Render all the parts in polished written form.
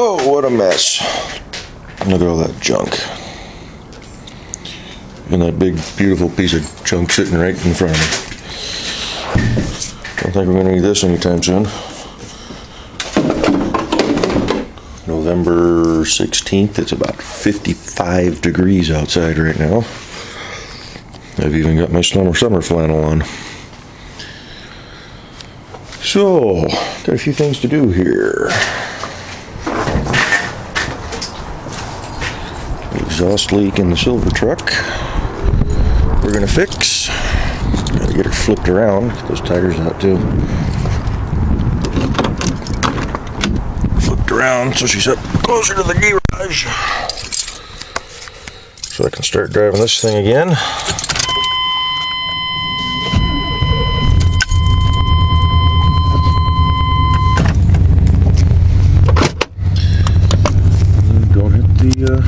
Oh, what a mess. Look at all that junk. And that big, beautiful piece of junk sitting right in front of me. Don't think we're going to need this anytime soon. November 16th, it's about 55 degrees outside right now. I've even got my summer flannel on. So, got a few things to do here. Exhaust leak in the silver truck. We're gonna fix. Gotta get her flipped around. Get those tires out too. Flipped around so she's up closer to the garage. So I can start driving this thing again. Don't hit the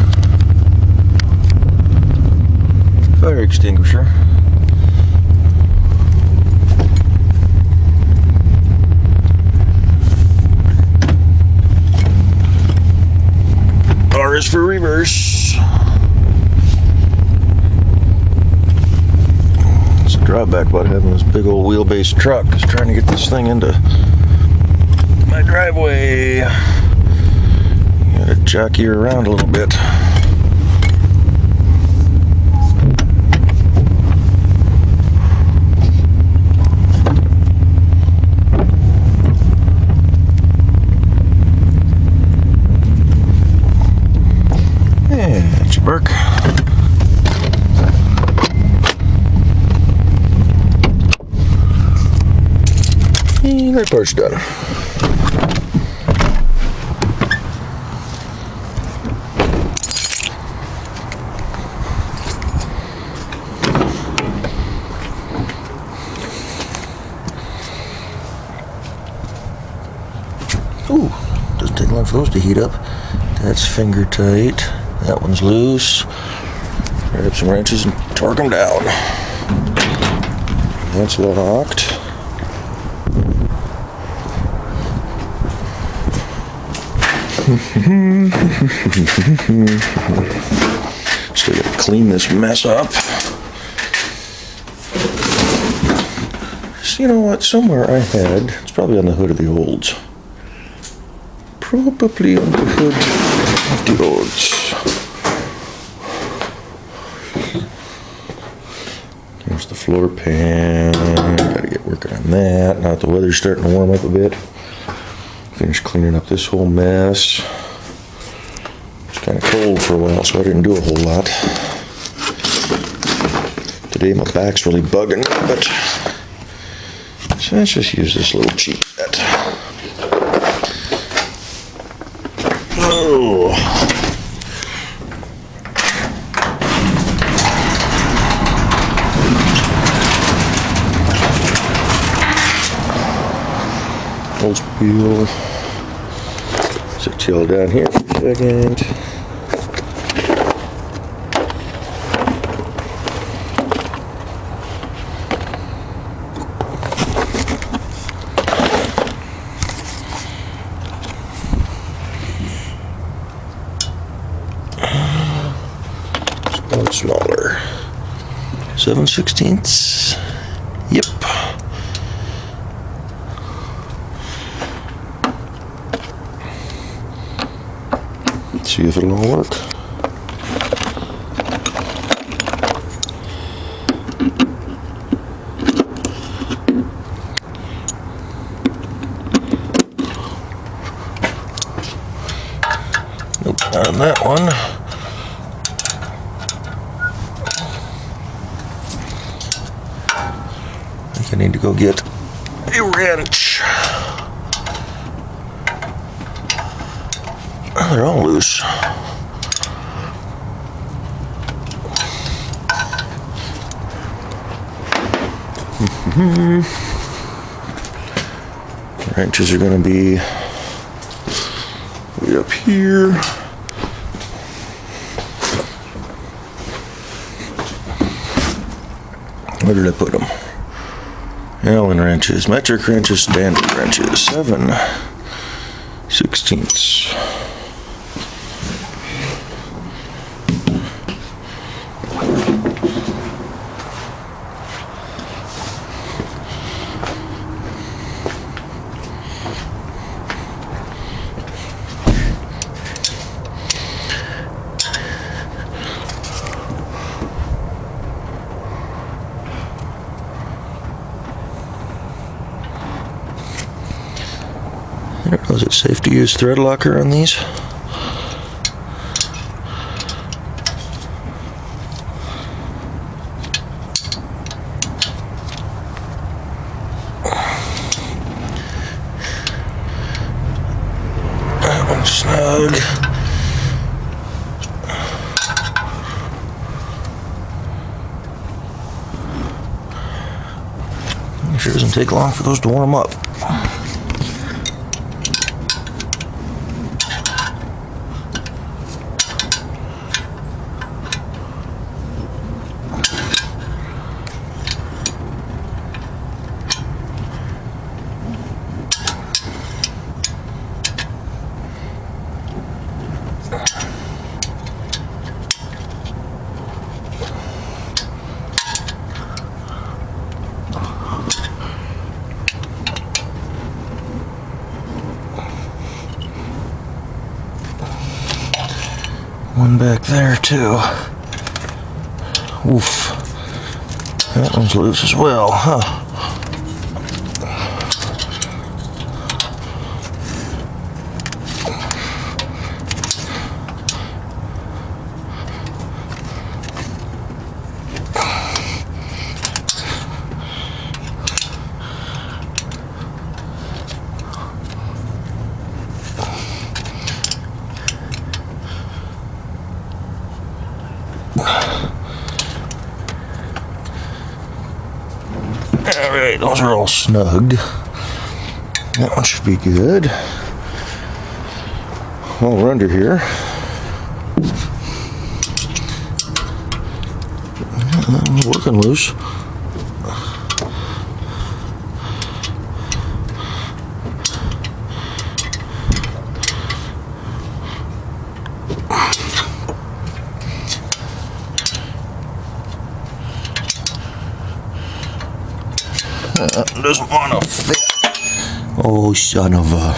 fire extinguisher. R is for reverse. It's a drawback about having this big old wheelbase truck, is trying to get this thing into my driveway. You gotta jockey her around a little bit. Work. And that part's done. Ooh, doesn't take long for those to heat up. That's finger tight. That one's loose. Grab some wrenches and torque them down. That's locked. Still gotta clean this mess up. So you know what? Somewhere I had, it's probably on the hood of the Olds. Probably on the hood of the Olds. Here's the floor pan. Gotta get working on that. Now that the weather's starting to warm up a bit. Finish cleaning up this whole mess. It's kind of cold for a while, so I didn't do a whole lot. Today my back's really bugging me, but so let's just use this little cheap bit. Oh. Wheel. Set y'all down here for a second. One smaller. 7/16. Yep. See if it'll all work. Nope, not on that one. I think I need to go get a wrench. They're all loose. Wrenches are going to be way up here. Where did I put them? Allen wrenches, metric wrenches, standard wrenches, 7/16. I don't know, is it safe to use thread locker on these? That one's snug. Sure doesn't take long for those to warm up. One back there too. Oof. That one's loose as well, huh? Alright, those are all snugged. That one should be good. While we're under here, that one's working loose. Doesn't want to fit. Oh, son of a.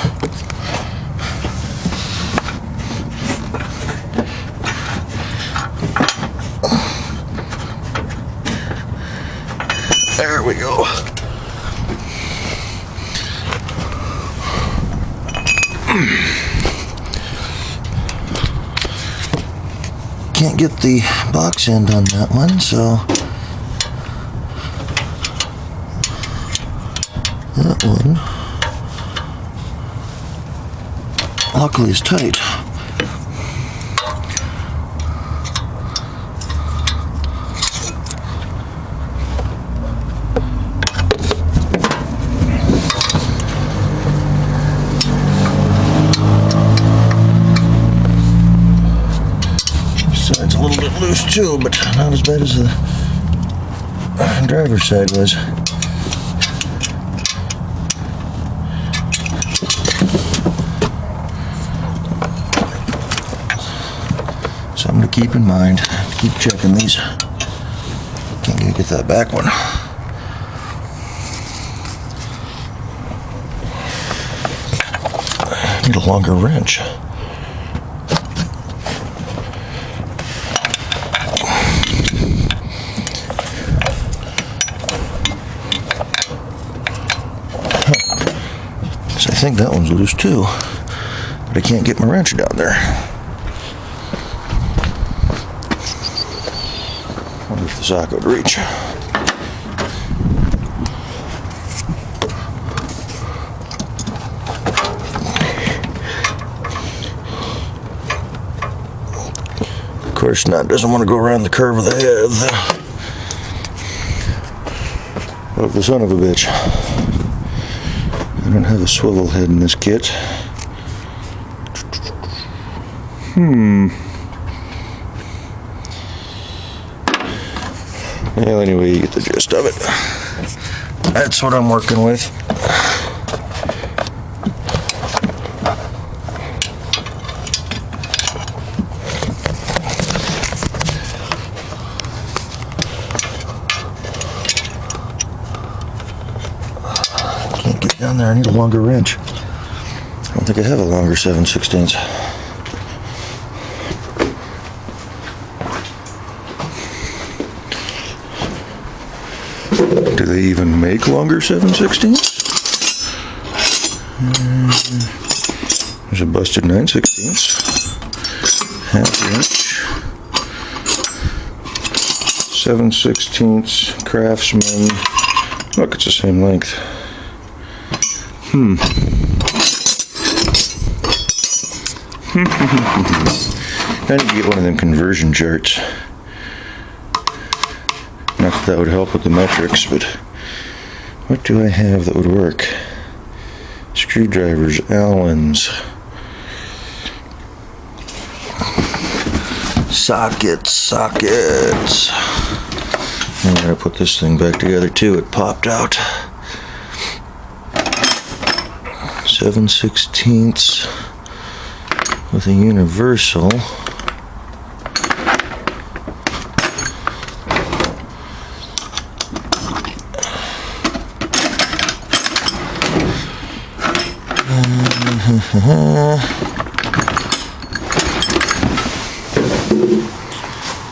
There we go. Can't get the box end on that one, so that one luckily is tight. This side's a little bit loose too, but not as bad as the driver's side was. Something to keep in mind. Keep checking these. Can't get that back one. Need a longer wrench. So I think that one's loose too, but I can't get my wrench down there. Wonder if the sock would reach. Of course not, doesn't want to go around the curve of the head. Oh, the son of a bitch. I don't have a swivel head in this kit. Well, anyway, you get the gist of it. That's what I'm working with. Can't get down there, I need a longer wrench. I don't think I have a longer 7/16. Do they even make longer 7/16? There's a busted 9/16, half inch, 7/16 Craftsman. Look, it's the same length. I need to get one of them conversion charts. Not that that would help with the metrics, but what do I have that would work? Screwdrivers, Allens, sockets. I'm gonna put this thing back together too. It popped out. 7/16 with a universal.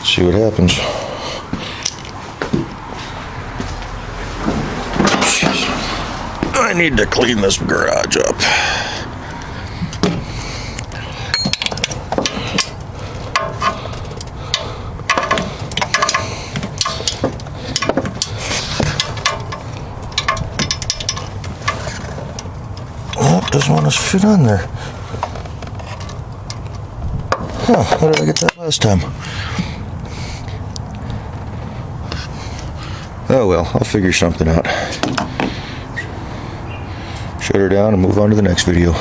See what happens. Jeez. I need to clean this garage up. Oh, it doesn't want to fit on there. Huh, how did I get that last time? Oh well, I'll figure something out. Shut her down and move on to the next video.